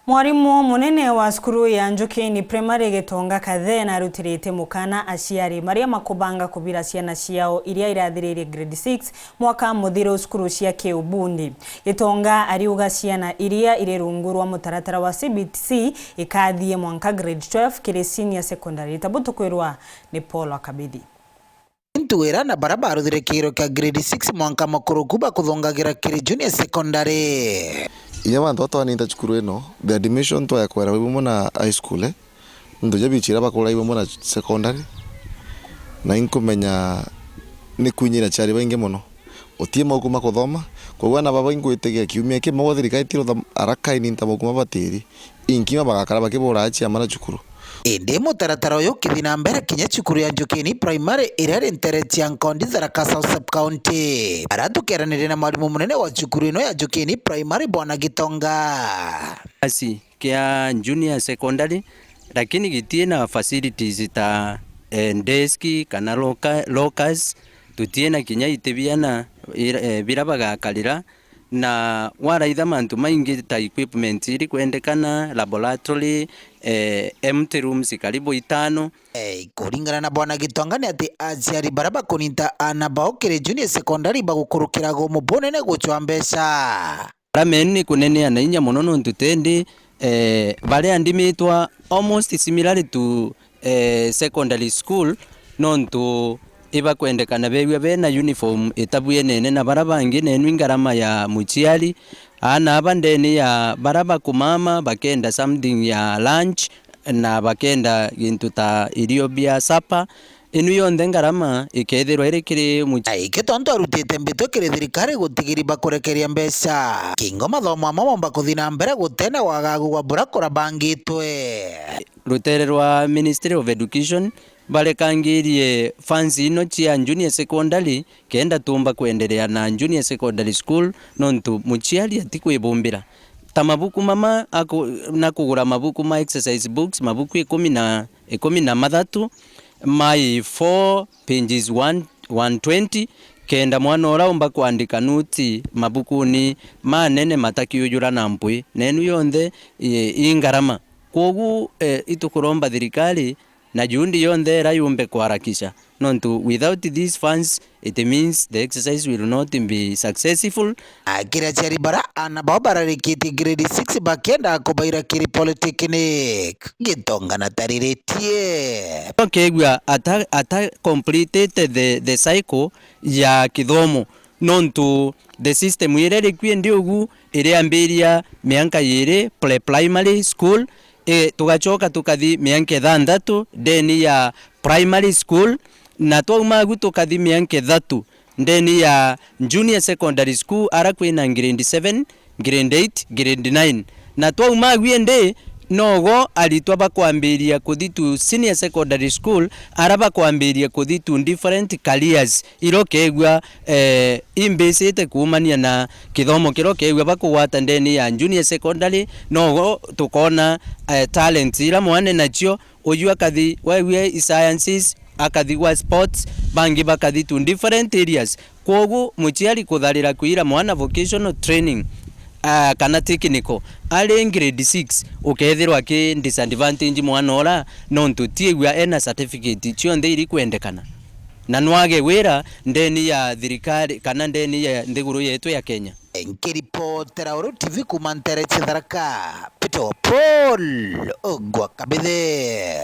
Mwarimu munene wa skuru ya Njukini Primary Gitonga Kathena arutirite mukana Aciari maria makubanga kubira ciana ciao iria irathirire grade 6 mwaka muthiro skuru cia Kiubundi. Gitonga ariuga ciana iria irerungurwa mutaratara wa CBC ikathie mwanka grade 12 Kiri senior secondary. Tabutukwirwa ni Paul Akabithi. Ntuwira na barabara ruthire kiro ka grade 6 mwanka makuru kuba kuthongagira Kiri junior secondary. Iya bantu atwanita cukuru eno the admission to yakwera wibo na high school ndo jabichira bakora wibo na secondary na inkumenya ni kunyira cyari bainge muno otie maguma kuthoma kwa na baba ingwitegea kiumia ke mawathirika itiro araka ininta maguma batiri inkima bagakara bakibora achi amana cukuru. Ende mutaratara uyu kithina mbere kinya cukuru ya Njukini Primary ira intereti ya Nkondi Tharaka South Sub County. Aratukeranire na mwalimu munene wa cukuru ino ya Njukini Primary Bwana Gitonga. Asi kia junior secondary lakini gitie na facilities ta deski kana lockers tutie na kinya itebiana birabaga kalira na waraitha mantu maingi ta equipment iri kwendekana laboratory empty rooms karibu 5. Kuringana na Bwana Gitonga ni ati Aciari baraba kuninta AANA baokire junior secondary bagukurukira go mubonene guchwa mbesa rameni kunene anainya muno ntutendi bale andimitwa almost similar to secondary school nontu iba kwendekana bewe bena uniform etabuye nene na barabangi nenu ingarama ya muchiali ana abandeni ya baraba kumama bakenda something ya lunch na bakenda gintu ta irio bia sapa inu yonde ngarama ikethirwa irekire muchiali tonto arutite mbito kire thirikari gutigiri bakurekeria mbesa kingo mathomo amomba kuthina mbere gutena wagagu wa burakora bangitwe rutere rwa Ministry of Education balekangirie funds ino chia junior secondary kenda tumba kuendelea na junior secondary school nontu muchiali atikwibumbira tamabuku mama na kugura mabuku ma exercise books mabuku 13 my 4 pages 120 kenda mwana oraumba kuandika nuti mabukuni manene matakiyujura na mpwi nenu yonthe ingarama kogu itukuromba thirikari na jundi yonde rayumbe kuharakisha nontu without these funds it means the exercise will not be successful. Akira Aciari bara anababara rikiti grade 6 bakenda kubaira Kiri Polytechnic Gitonga na tariretie kegwa ata completed the cycle ya kithomo nontu the system irere kwende ugu ire ambiria mianka yire pre-primary school tugachoka tukathi mianke 6 deni ya primary school na twauma tukathi mianke 3 deni ya junior secondary school arakwina grade 7 grade 8 grade 9 na twauma gwende nogo aritwa bakwambiria kuthi tu senior secondary school araba kwambiria kuthi tu different careers irokegwa imbesete kumania na kithomo kirokegwa bakugwata ndeni ya junior secondary nogo tukona talent ira mwane nacio uyu akathi wewe sciences akathi wa sports bangi bakathi tu different areas kogu muchiali kutharira kuira mwana vocational training kana technical ali grade 6 ukethirwa ki disadvantage mwana ora nontu tiegwa ena certificate chionde iri kwendekana na nwage wira ndeni ya thirikari kana ndeni ya ndiguru yetu ya Kenya. Nkiripotera uru TV kumantere Tharaka Pito Paul Ogwa Kabithe.